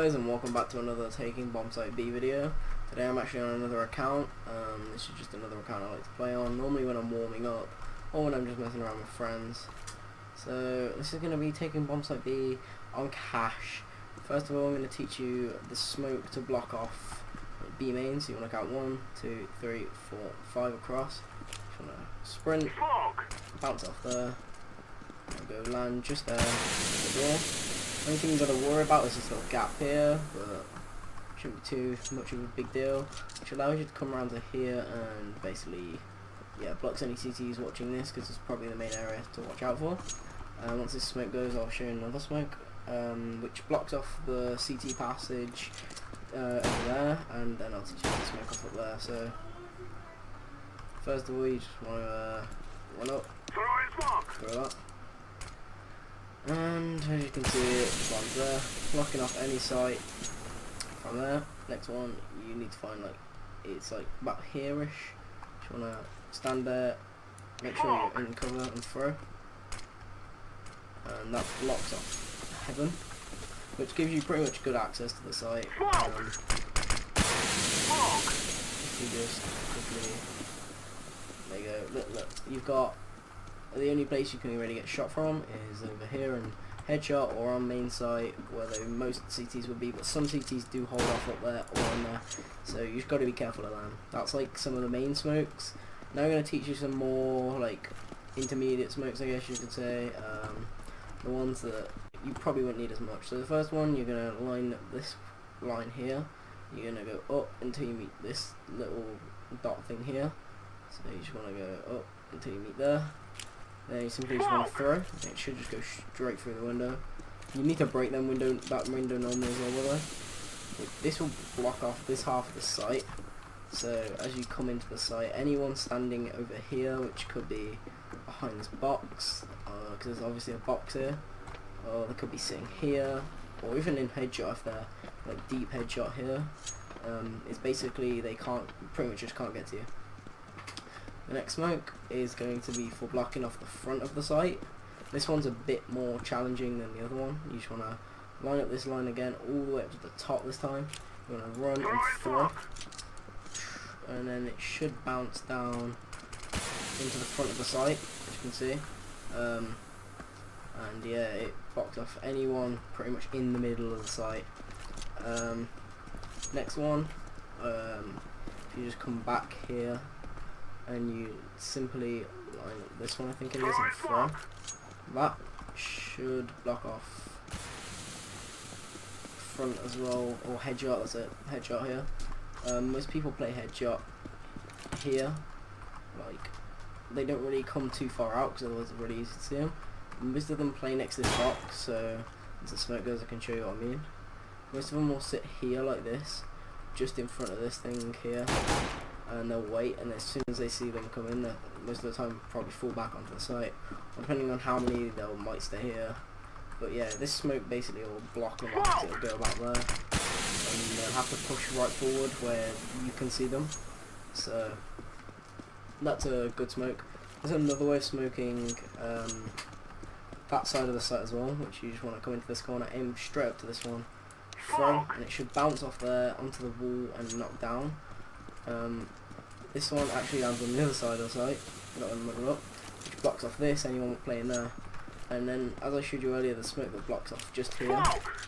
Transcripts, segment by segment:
guys, and welcome back to another Taking Bombsite B video. Today I'm actually on another account. This is just another account I like to play on, normally when I'm warming up or when I'm just messing around with friends. So this is going to be Taking Bombsite B on cash. First of all, I'm going to teach you the smoke to block off B main. So you want to count 1, 2, 3, 4, 5 across. Just want to sprint, bounce off there, and go land just there, the door. Only thing you've got to worry about is this little gap here, but shouldn't be too much of a big deal, which allows you to come around to here and basically, yeah, blocks any CTs watching this, because it's probably the main area to watch out for. Once this smoke goes, I'll show you another smoke, which blocks off the CT passage over there, and then I'll teach you the smoke off up there. So first of all, you just want to run up, throw that. And as you can see, this one's there, blocking off any site from there. Next one, you need to find it's about here-ish. Just want to stand there, make sure you're in cover and throw. And that blocks off heaven, which gives you pretty much good access to the site. If you just quickly, there you go, look, you've got, the only place you can really get shot from is over here in headshot or on main site, where most CTs would be, but some CTs do hold off up there or on there, so you've got to be careful of them. That's like some of the main smokes. Now I'm going to teach you some more like intermediate smokes, I guess you could say, the ones that you probably wouldn't need as much. So the first one, you're going to line up this line here, you're going to go up until you meet this little dot thing here, so you just want to go up until you meet there. Then you simply just want to throw. It should just go straight through the window. You need to break that window normally as well, by the way. This will block off this half of the site. So as you come into the site, anyone standing over here, which could be behind this box, because there's obviously a box here, or they could be sitting here, or even in headshot if they're like deep headshot here. It's basically they pretty much just can't get to you. The next smoke is going to be for blocking off the front of the site. This one's a bit more challenging than the other one. You just want to line up this line again all the way up to the top this time. You want to run and throw, and then it should bounce down into the front of the site, as you can see. And yeah, it blocked off anyone pretty much in the middle of the site. Next one, if you just come back here, and you simply line up this one, I think it is, and throw. That should block off front as well, or headshot, that's it, headshot here. Most people play headshot here, like, they don't really come too far out, because otherwise it's really easy to see them. Most of them play next to this box, so as the smoke goes I can show you what I mean. Most of them will sit here like this, just in front of this thing here, and they'll wait, and as soon as they see them come in, most of the time probably fall back onto the site, depending on how many they might stay here. But yeah, this smoke basically will block them off, so it'll go about there, and they'll have to push right forward where you can see them. So that's a good smoke. There's another way of smoking that side of the site as well, which you just want to come into this corner, aim straight up to this one, throw, and it should bounce off there onto the wall and knock down. This one actually lands on the other side of the site, not in the middle up, which blocks off this, anyone playing there. And then, as I showed you earlier, the smoke that blocks off just here,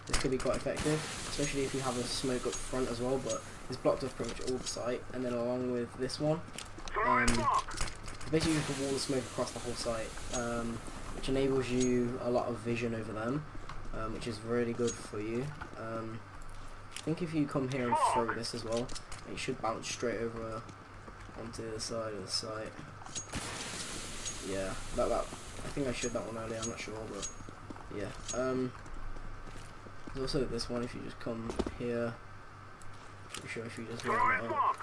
this could be quite effective, especially if you have a smoke up front as well, but this blocked off pretty much all the site. And then along with this one, basically you can wall the smoke across the whole site, which enables you a lot of vision over them, which is really good for you. I think if you come here and throw this as well, it should bounce straight over onto the side of the site. Yeah, I think I showed that one earlier, I'm not sure, but yeah. There's also this one, if you just come here, pretty sure if you just line it up,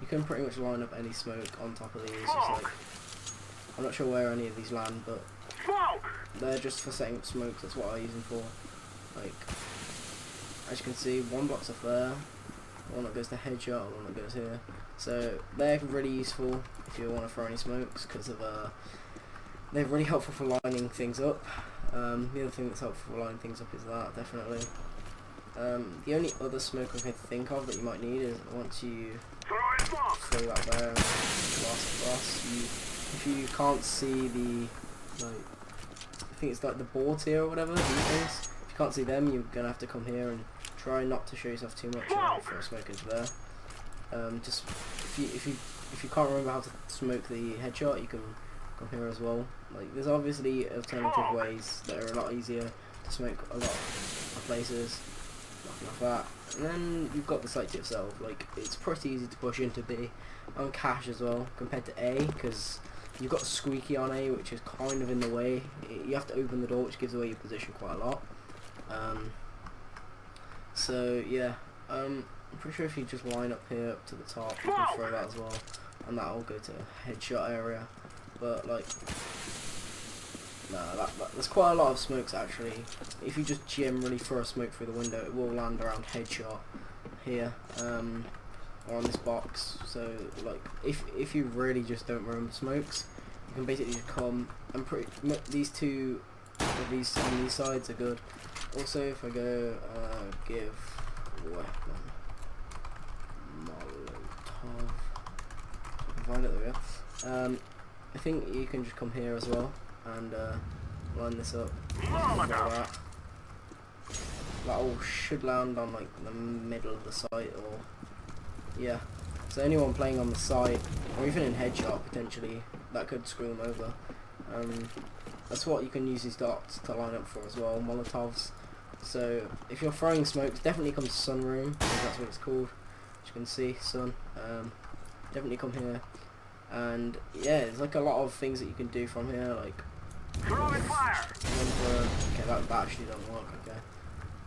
you can pretty much line up any smoke on top of these, just like, I'm not sure where any of these land, but they're just for setting up smokes, that's what I use them for. Like, as you can see, one blocks off there, one that goes to headshot, one that goes here. So they're really useful if you want to throw any smokes, because of they're really helpful for lining things up. The other thing that's helpful for lining things up is that, definitely. The only other smoke I can think of that you might need is once you throw that there, if you can't see the, like, I think it's like the boards here or whatever, these things, if you can't see them, you're gonna have to come here and try not to show yourself too much and throw a smoke into there. Just if you can't remember how to smoke the headshot, you can come here as well. Like, there's obviously alternative ways that are a lot easier to smoke a lot of places, like that. And then you've got the site to yourself. Like, it's pretty easy to push into B on cache as well compared to A, because you've got squeaky on A, which is kind of in the way. You have to open the door, which gives away your position quite a lot. So yeah, I'm pretty sure if you just line up here up to the top, you can throw that as well, and that will go to headshot area. But like, no, there's quite a lot of smokes actually. If you just generally throw a smoke through the window, it will land around headshot here, or on this box. So like, if you really just don't remember smokes, you can basically just come and these two of these on these sides are good. Also, if I go give weapon Molotov, I can find it, there we go. I think you can just come here as well and line this up like that. That all should land on like the middle of the site, or yeah. So anyone playing on the site, or even in headshot potentially, that could screw them over. That's what you can use these dots to line up for as well, Molotovs. So if you're throwing smokes, definitely come to sunroom, because that's what it's called. As you can see, sun. Definitely come here. And yeah, there's like a lot of things that you can do from here, like okay, that actually doesn't work. Okay,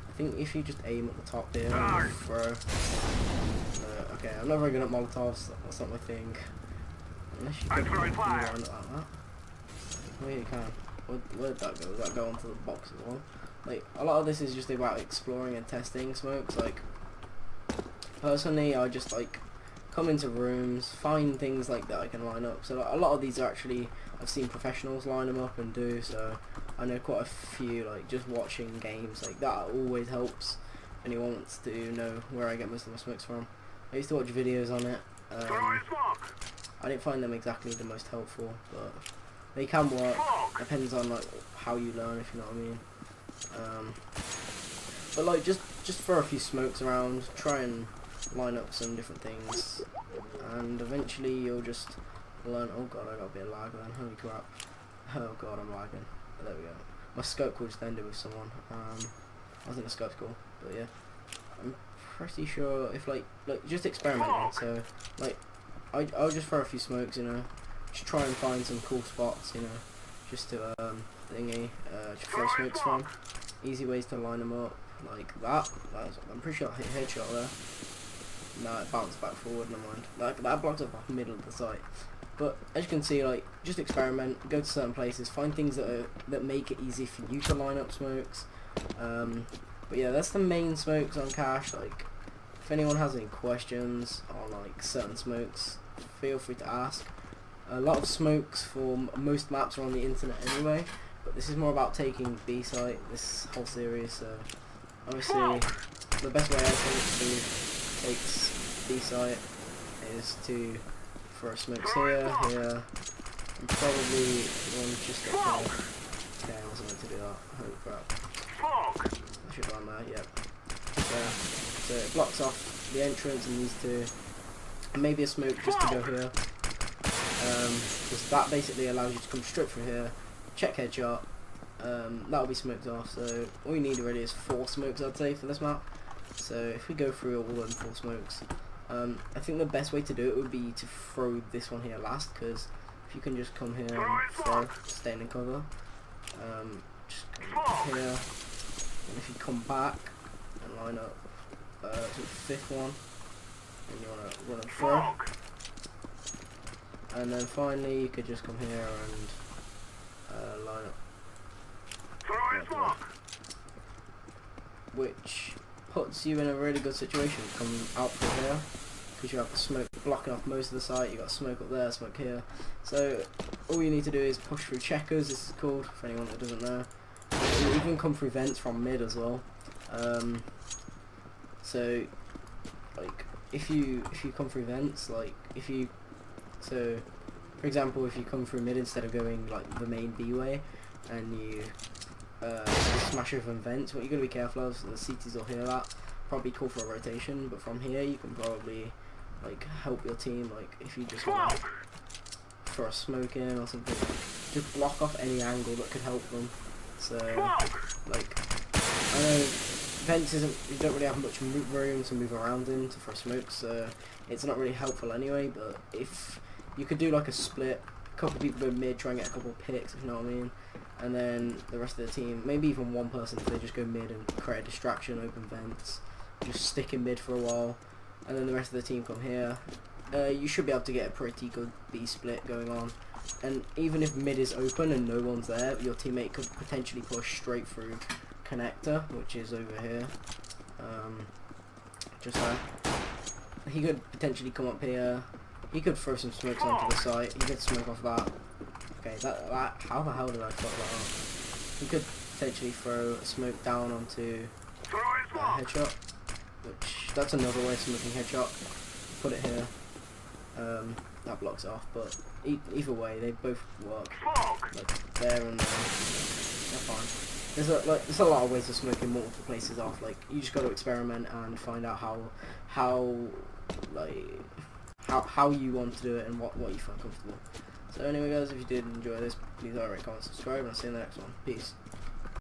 I think if you just aim at the top there and throw. Okay, I'm not very good at Molotovs. That's not my thing. Unless you can line it like that. Well, you can. Where'd that go? Does that go onto the box as well? Like, a lot of this is just about exploring and testing smokes. Like, personally, I just like come into rooms, find things like that I can line up. So like, a lot of these are actually, I've seen professionals line them up and do, so I know quite a few. Like, just watching games like that always helps. If anyone wants to know where I get most of my smokes from, I used to watch videos on it. I didn't find them exactly the most helpful, but they can work. Depends on like how you learn, if you know what I mean. But like, just throw a few smokes around, try and line up some different things, and eventually you'll just learn. Oh god, I got a bit of lag then, holy crap. Oh god, I'm lagging. But there we go. My scope call just ended with someone. I think the scope's cool, but yeah. I'm pretty sure if like just experimenting, so like I'll just throw a few smokes, you know, just try and find some cool spots, you know, just to just throw smokes from. Easy ways to line them up, like that. I'm pretty sure I hit headshot there. No, it bounced back forward, never mind. Like, that blocked up the middle of the site. But as you can see, like, just experiment, go to certain places, find things that make it easy for you to line up smokes. But yeah, that's the main smokes on cache. Like, if anyone has any questions on like certain smokes, feel free to ask. A lot of smokes for most maps are on the internet anyway, but this is more about taking B site, this whole series. So obviously the best way I think to take B site is to throw smokes here, and probably one just up here. Okay, I wasn't meant to do that. Holy crap. I should run there, yep. So it blocks off the entrance and these two. And maybe a smoke just to go here. Because that basically allows you to come straight through here, check headshot, that'll be smoked off. So all you need really is 4 smokes, I'd say, for this map. So if we go through all them 4 smokes, I think the best way to do it would be to throw this one here last, because if you can just come here and throw, staying in cover, just come here, and if you come back and line up to the 5th one, and you want to run and throw, and then finally you could just come here and line up, which puts you in a really good situation to come out from here, because you have the smoke blocking off most of the site. You got smoke up there, smoke here, so all you need to do is push through checkers, this is called, for anyone that doesn't know. You even come through vents from mid as well. So like if you come through vents, like so for example, if you come through mid instead of going like the main B way, and you smash over vents, what you gotta be careful of, so the CTs will hear that, probably call for a rotation, but from here you can probably like help your team, like if you just want to throw a smoke in or something, just block off any angle that could help them. So like I know vents isn't, you don't really have much room to move around in to throw smokes, so it's not really helpful anyway, but if you could do like a split, a couple people go mid, try and get a couple picks, if you know what I mean, and then the rest of the team, maybe even one person, if they just go mid and create a distraction, open vents, just stick in mid for a while, and then the rest of the team come here, you should be able to get a pretty good B split going on. And even if mid is open and no one's there, your teammate could potentially push straight through connector, which is over here, just there. He could potentially come up here, he could throw some smokes onto the site, he could smoke off that. Okay, that how the hell did I fuck that up? He could potentially throw a smoke down onto headshot, which that's another way of smoking headshot. Put it here, that blocks it off, but either way they both work, like there and there, they're fine. There's a lot of ways of smoking multiple places off, like you just got to experiment and find out how you want to do it and what you feel comfortable. So anyway guys, if you did enjoy this, please rate, comment, subscribe, and I'll see you in the next one. Peace.